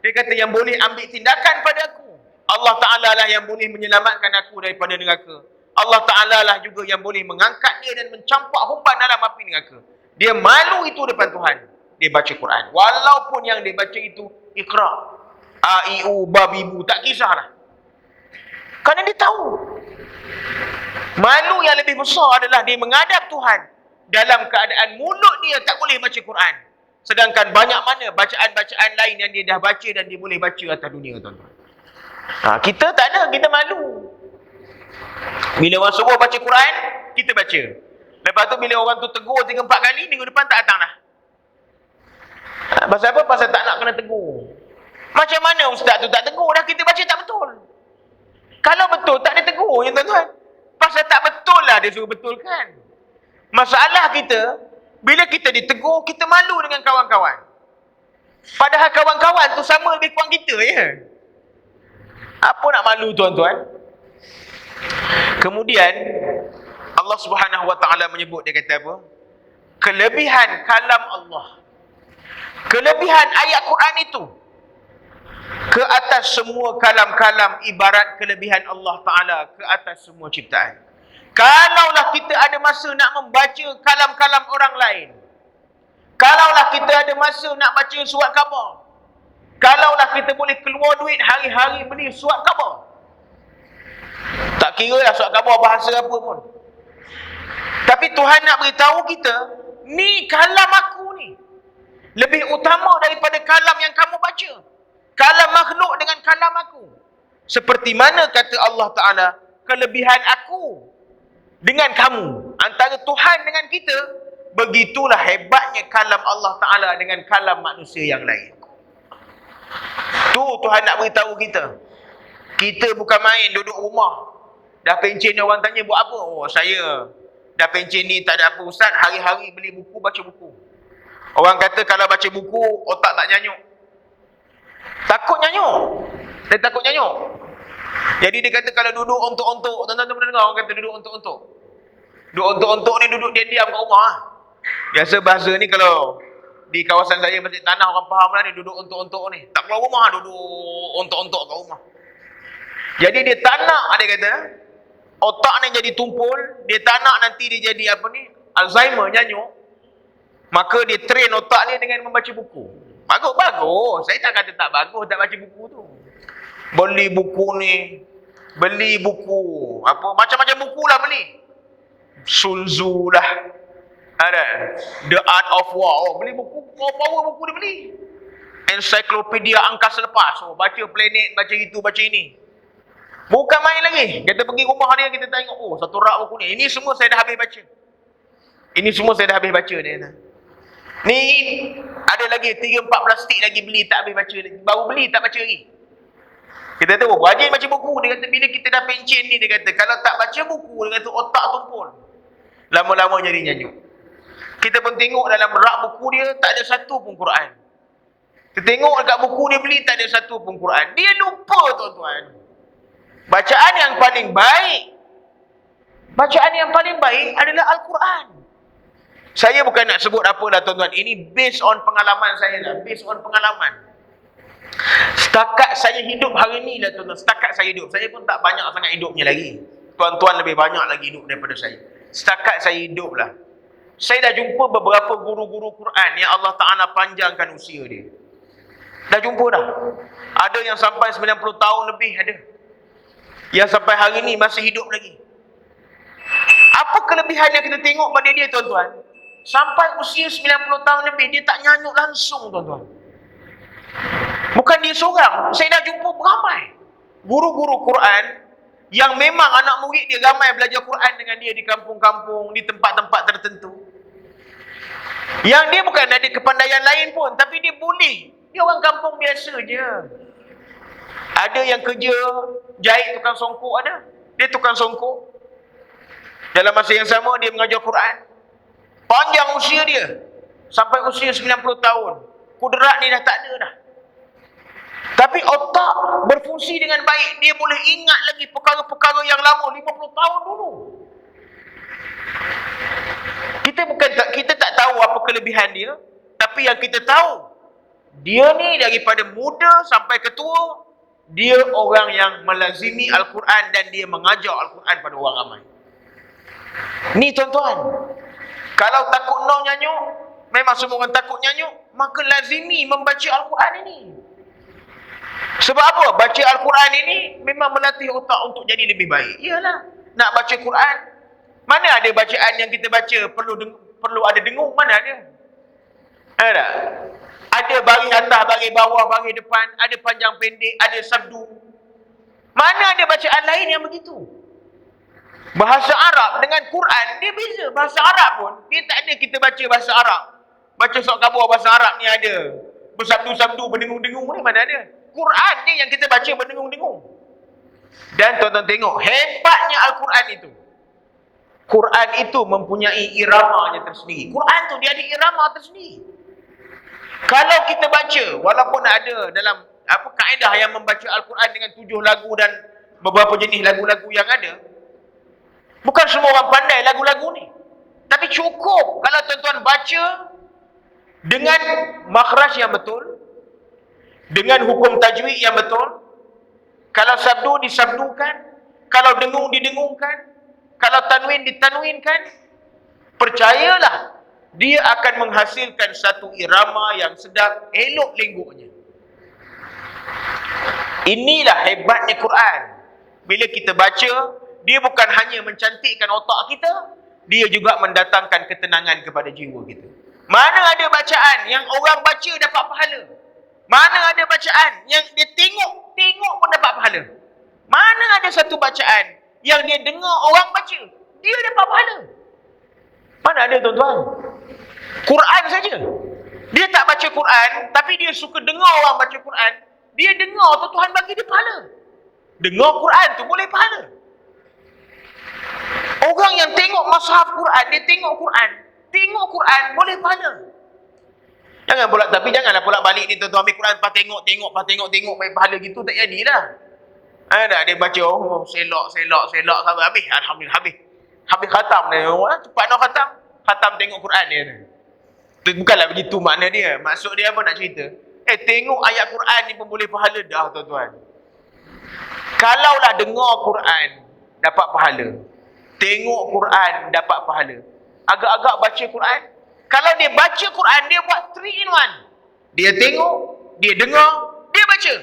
Dia kata yang boleh ambil tindakan pada aku, Allah Ta'ala lah yang boleh menyelamatkan aku daripada neraka. Allah Ta'ala lah juga yang boleh mengangkat dia dan mencampak humban dalam api neraka. Dia malu itu depan Tuhan. Dia baca Quran. Walaupun yang dia baca itu Iqra, A, I, U, Ba, Bi, Bu, tak kisahlah. Kerana dia tahu. Malu yang lebih besar adalah dia menghadap Tuhan dalam keadaan mulut dia tak boleh baca Quran. Sedangkan banyak mana bacaan-bacaan lain yang dia dah baca dan dia boleh baca atas dunia, tuan-tuan. Kita tak ada, kita malu. Bila orang suruh baca Quran, kita baca. Lepas tu bila orang tu tegur 3-4 kali, minggu depan tak datang dah. Pasal apa? Pasal tak nak kena tegur. Macam mana ustaz tu tak tegur? Dah kita baca tak betul. Kalau betul, tak ada tegur, ya tuan-tuan. Pasal tak betul lah dia suruh betulkan. Masalah kita, bila kita ditegur, kita malu dengan kawan-kawan. Padahal kawan-kawan tu sama lebih kurang kita, ya. Apa nak malu, tuan-tuan? Kemudian Allah Subhanahu Wa Taala menyebut, dia kata apa? Kelebihan kalam Allah, kelebihan ayat Quran itu, ke atas semua kalam-kalam ibarat kelebihan Allah Ta'ala ke atas semua ciptaan. Kalaulah kita ada masa nak membaca kalam-kalam orang lain, kalaulah kita ada masa nak baca surat khabar, kalaulah kita boleh keluar duit hari-hari beli surat khabar, tak kira lah surat khabar bahasa apa pun, tapi Tuhan nak beritahu kita, ni kalam aku ni lebih utama daripada kalam yang kamu baca. Kalam makhluk dengan kalam aku. Seperti mana kata Allah Ta'ala, kelebihan aku dengan kamu, antara Tuhan dengan kita, begitulah hebatnya kalam Allah Ta'ala dengan kalam manusia yang lain. Tu Tuhan nak beritahu kita. Kita bukan main duduk rumah, dah pencen orang tanya buat apa? Oh, saya dah pencen ni tak ada apa ustaz, hari-hari beli buku, baca buku. Orang kata kalau baca buku, otak tak nyanyuk. Takut nyanyuk. Dia takut nyanyuk. Jadi dia kata kalau duduk ontok-ontok, tuan-tuan pernah dengar orang kata duduk ontok-ontok? Duduk ontok-ontok ni duduk diam-diam kat rumah. Biasa bahasa ni kalau di kawasan saya Masjid Tanah, orang faham lah ni, duduk ontok-ontok ni. Tak keluar rumah, duduk ontok-ontok kat rumah. Jadi dia tak nak, dia kata, otak ni jadi tumpul, dia tak nak nanti dia jadi apa ni, Alzheimer, nyanyuk. Maka dia train otak dia dengan membaca buku. Bagus. Saya tak kata tak bagus tak baca buku tu. Beli buku ni, beli buku apa, macam-macam buku lah beli. Sun Tzu lah, ada The Art of War. Oh, beli buku power buku dia beli. Ensiklopedia Angkasa Lepas. Oh, baca planet, baca itu, baca ini. Bukan main lagi. Kita pergi rumah dia, kita tengok, oh, satu rak buku ni. Ini semua saya dah habis baca. Ini semua saya dah habis baca dia. Ni ada lagi 3-4 plastik lagi beli tak habis baca lagi. Baru beli tak baca lagi. Kita tahu rajin baca buku. Dia kata bila kita dah pencen ni, dia kata kalau tak baca buku, dia kata otak tumpul. Lama-lama jadi nyanyuk. Kita pun tengok dalam rak buku dia tak ada satu pun Quran. Kita tengok dekat buku dia beli tak ada satu pun Quran. Dia lupa tuan-tuan. Bacaan yang paling baik adalah Al-Quran. Saya bukan nak sebut apalah tuan-tuan. Ini based on pengalaman saya lah. Based on pengalaman. Setakat saya hidup hari ni lah tuan-tuan. Setakat saya hidup. Saya pun tak banyak sangat hidupnya lagi. Tuan-tuan lebih banyak lagi hidup daripada saya. Setakat saya hidup lah. Saya dah jumpa beberapa guru-guru Quran yang Allah Ta'ala panjangkan usia dia. Dah jumpa dah. Ada yang sampai 90 tahun lebih ada. Yang sampai hari ni masih hidup lagi. Apa kelebihan yang kita tengok pada dia tuan-tuan? Sampai usia 90 tahun lebih, dia tak nyanyuk langsung tuan-tuan. Bukan dia seorang. Saya dah jumpa beramai guru-guru Quran yang memang anak murid dia ramai belajar Quran dengan dia di kampung-kampung, di tempat-tempat tertentu. Yang dia bukan ada kepandaian lain pun, tapi dia boleh. Dia orang kampung biasa je. Ada yang kerja jahit tukang songkok ada. Dia tukang songkok. Dalam masa yang sama dia mengajar Quran. Panjang usia dia. Sampai usia 90 tahun. Kudrat ni dah tak ada dah. Tapi otak berfungsi dengan baik. Dia boleh ingat lagi perkara-perkara yang lama 50 tahun dulu. Kita tak tahu apa kelebihan dia. Tapi yang kita tahu, dia ni daripada muda sampai ketua, dia orang yang melazimi Al-Quran dan dia mengajar Al-Quran pada orang ramai. Ni tuan-tuan, kalau takut no nyanyuk, memang semua orang takut nyanyuk, maka lazimi membaca Al-Quran ini. Sebab apa? Baca Al-Quran ini memang melatih otak untuk jadi lebih baik. Iyalah, nak baca Quran, mana ada bacaan yang kita baca perlu ada dengung, mana ada? Ada tak? Ada bagi atas, bagi bawah, bagi depan, ada panjang pendek, ada sabdu. Mana ada bacaan lain yang begitu? Bahasa Arab dengan Quran, dia beza. Bahasa Arab pun, dia tak ada kita baca bahasa Arab. Baca surat khabar bahasa Arab ni ada. Bersabdu-sabdu, berdengung-dengung ni mana ada. Quran ni yang kita baca berdengung-dengung. Dan tuan-tuan tengok, hebatnya Al-Quran itu. Quran itu mempunyai iramanya tersendiri. Quran tu dia ada irama tersendiri. Kalau kita baca, walaupun ada dalam kaedah yang membaca Al-Quran dengan 7 lagu dan beberapa jenis lagu-lagu yang ada, bukan semua orang pandai lagu-lagu ni. Tapi cukup kalau tuan-tuan baca dengan makhraj yang betul, dengan hukum tajwid yang betul. Kalau sabdu disabdukan, kalau dengung didengungkan, kalau tanwin ditanwinkan, percayalah dia akan menghasilkan satu irama yang sedap, elok lenggoknya. Inilah hebatnya Quran. Bila kita baca, dia bukan hanya mencantikkan otak kita, dia juga mendatangkan ketenangan kepada jiwa kita. Mana ada bacaan yang orang baca dapat pahala? Mana ada bacaan yang dia tengok pun dapat pahala? Mana ada satu bacaan yang dia dengar orang baca, dia dapat pahala? Mana ada, tuan-tuan? Quran saja. Dia tak baca Quran, tapi dia suka dengar orang baca Quran. Dia dengar tu Tuhan bagi dia pahala. Dengar Quran tu boleh pahala. Orang yang tengok mushaf Quran, dia tengok Quran boleh pahala. Janganlah pula balik ni tuan-tuan ambil Quran pas tengok baik pahala gitu, tak jadilah. Ada dia baca selok sampai habis, alhamdulillah habis khatam dia. Cepat nak khatam tengok Quran dia. Bukanlah begitu makna dia. Maksud dia apa nak cerita? Tengok ayat Quran ni pun boleh pahala dah, tuan-tuan. Kalaulah dengar Quran dapat pahala, tengok Quran dapat pahala, agak-agak baca Quran. Kalau dia baca Quran, dia buat 3 in 1. Dia tengok, dia dengar, dia baca.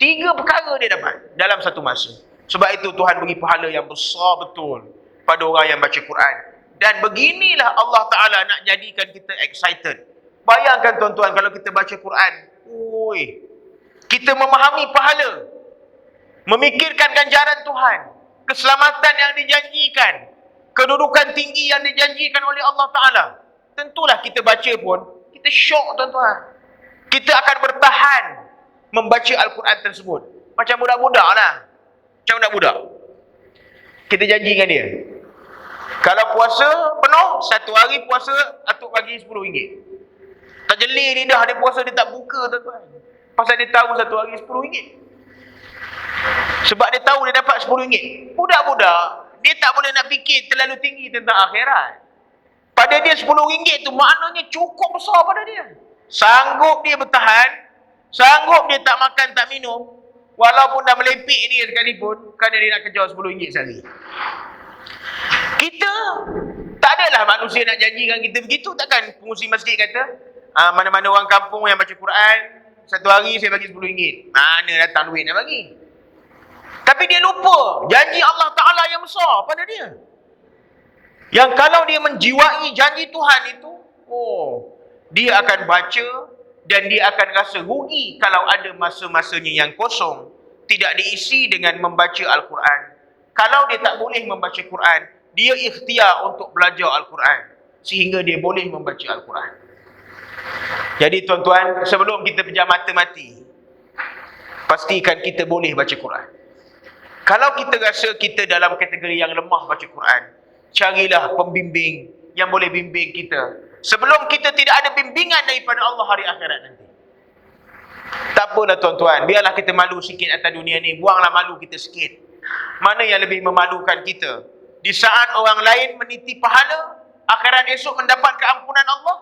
3 perkara dia dapat dalam satu masa. Sebab itu Tuhan beri pahala yang besar betul pada orang yang baca Quran. Dan beginilah Allah Ta'ala nak jadikan kita excited. Bayangkan tuan-tuan kalau kita baca Quran, kita memahami pahala, memikirkan ganjaran Tuhan, keselamatan yang dijanjikan, kedudukan tinggi yang dijanjikan oleh Allah Ta'ala. Tentulah kita baca pun, kita syok, tuan-tuan. Kita akan bertahan membaca Al-Quran tersebut. Macam budak-budak lah. Macam budak-budak. Kita janjikan dia. Kalau puasa penuh, 1 hari puasa, atuk bagi RM10. Tak jeli lidah dia puasa, dia tak buka, tuan-tuan. Pasal dia tahu 1 hari RM10. Sebab dia tahu dia dapat RM10. Budak-budak, dia tak boleh nak fikir terlalu tinggi tentang akhirat. Pada dia RM10 tu maknanya cukup besar pada dia. Sanggup dia bertahan, sanggup dia tak makan, tak minum, walaupun dah melempik dia sekalipun, kerana dia nak kejar RM10 sehari. Kita, tak adalah manusia nak janjikan kita begitu. Takkan pengurusi masjid kata, mana-mana orang kampung yang baca Quran, 1 hari saya bagi RM10. Mana datang duit nak bagi? Tapi dia lupa janji Allah Ta'ala yang besar pada dia. Yang kalau dia menjiwai janji Tuhan itu, dia akan baca dan dia akan rasa rugi kalau ada masa-masanya yang kosong, tidak diisi dengan membaca Al-Quran. Kalau dia tak boleh membaca Quran, dia ikhtiar untuk belajar Al-Quran sehingga dia boleh membaca Al-Quran. Jadi tuan-tuan, sebelum kita pejam mata mati, pastikan kita boleh baca Quran. Kalau kita rasa kita dalam kategori yang lemah baca Quran, carilah pembimbing yang boleh bimbing kita. Sebelum kita tidak ada bimbingan daripada Allah hari akhirat nanti. Tak apalah tuan-tuan, biarlah kita malu sikit atas dunia ni, buanglah malu kita sikit. Mana yang lebih memalukan kita? Di saat orang lain meniti pahala, akhirat esok mendapat keampunan Allah,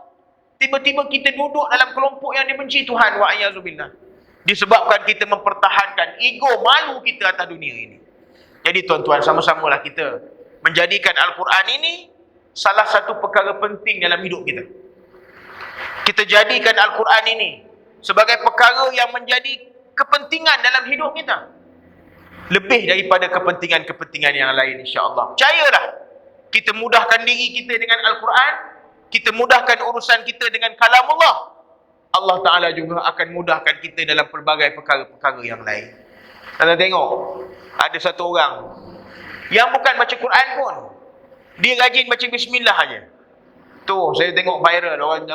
tiba-tiba kita duduk dalam kelompok yang dibenci Tuhan, wa'iyyazubillah. Disebabkan kita mempertahankan ego malu kita atas dunia ini. Jadi tuan-tuan, sama-samalah kita menjadikan Al-Quran ini salah satu perkara penting dalam hidup kita. Kita jadikan Al-Quran ini sebagai perkara yang menjadi kepentingan dalam hidup kita. Lebih daripada kepentingan-kepentingan yang lain, insya-Allah. Percayalah, kita mudahkan diri kita dengan Al-Quran, kita mudahkan urusan kita dengan kalamullah. Allah Ta'ala juga akan mudahkan kita dalam pelbagai perkara-perkara yang lain. Anda tengok, ada satu orang yang bukan baca Quran pun, dia rajin baca bismillah aja. Tu saya tengok viral orang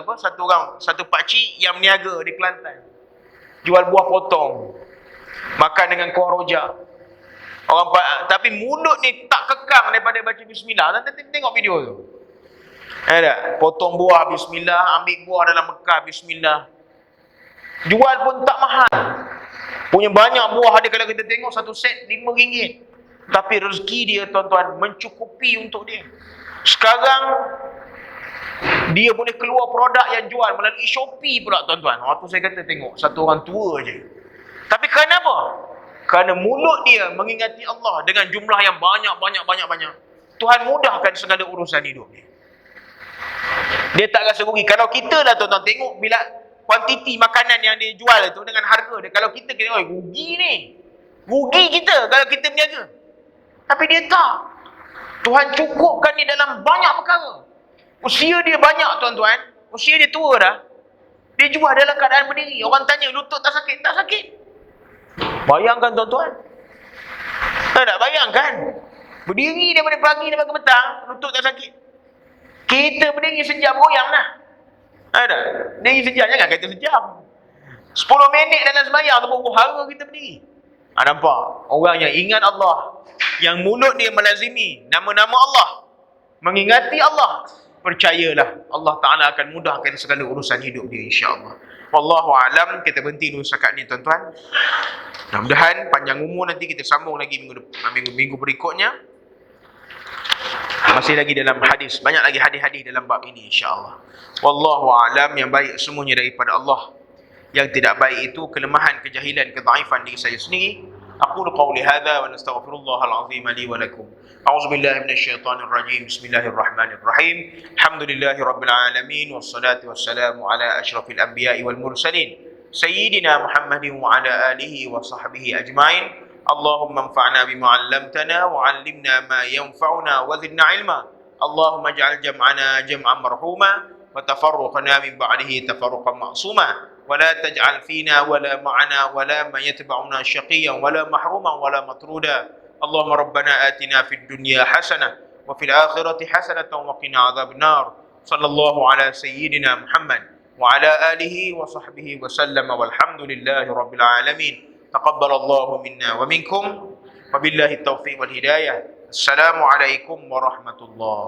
satu pakcik yang berniaga di Kelantan. Jual buah potong, makan dengan kuah rojak. Tapi mulut ni tak kekang daripada baca bismillah. Nanti tengok video tu. Ada potong buah bismillah, ambil buah dalam Mekah bismillah. Jual pun tak mahal. Punya banyak buah ada, kalau kita tengok satu set RM5. Tapi rezeki dia tuan-tuan mencukupi untuk dia. Sekarang Dia boleh keluar produk yang jual melalui Shopee pula tuan-tuan. Waktu saya kata tengok satu orang tua je. Tapi kenapa? Kerana mulut dia mengingati Allah dengan jumlah yang banyak. Tuhan mudahkan segala urusan hidup dia. Dia tak rasa rugi. Kalau kita lah tuan-tuan tengok bila kuantiti makanan yang dia jual tu dengan harga dia. Kalau kita kata, oi rugi ni. Rugi kita kalau kita berniaga. Tapi dia tak. Tuhan cukupkan dia dalam banyak perkara. Usia dia banyak tuan-tuan. Usia dia tua dah. Dia jual dalam keadaan berdiri. Orang tanya lutut tak sakit? Tak sakit. Bayangkan tuan-tuan. Tak bayangkan. Berdiri daripada pagi sampai ke petang, lutut tak sakit. Kita berdiri sejam goyang dah. Ada. Berdiri sejam, jangan kata sejam. 10 minit dalam sembahyang tu pun hara kita berdiri. Nampak? Orang yang ingat Allah, yang mulut dia melazimi nama-nama Allah, mengingati Allah, percayalah Allah Ta'ala akan mudahkan segala urusan hidup dia insya-Allah. Wallahu alam. Kita berhenti dulu setakat ni tuan-tuan. Mudah-mudahan panjang umur, nanti kita sambung lagi minggu berikutnya. Masih lagi dalam hadis, banyak lagi hadis-hadis dalam bab ini insya-Allah. Wallahu alam. Yang baik semuanya daripada Allah. Yang tidak baik itu kelemahan, kejahilan, kedhaifan diri saya sendiri. Aqulu qawli hadza wa nastaghfirullahal azim li wa lakum. A'udzubillahi minasyaitonir rajim. Bismillahirrahmanirrahim. Alhamdulillahirabbil alamin wassalatu wassalamu ala asyrafil anbiya'i wal mursalin sayyidina Muhammadin wa ala alihi wa sahbihi ajmain. Allahumma anfa'na bima 'allamtana wa 'allimna ma yanfa'una wa zidna 'ilma. Allahumma ij'al jam'ana jam'an marhuma wa tafarruqana min ba'dihi tafarruqan ma'suma. ولا تجعل فينا ولا معنا ولا من يتبعنا شقيا ولا محروما ولا مطرودا. اللهم ربنا آتنا في الدنيا حسنة وفي الآخرة حسنة وقنا عذاب النار. صلى الله على سيدنا محمد وعلى آله وصحبه وسلم والحمد لله رب العالمين. تقبل الله منا ومنكم وبالله التوفيق والهداية. السلام عليكم ورحمة الله.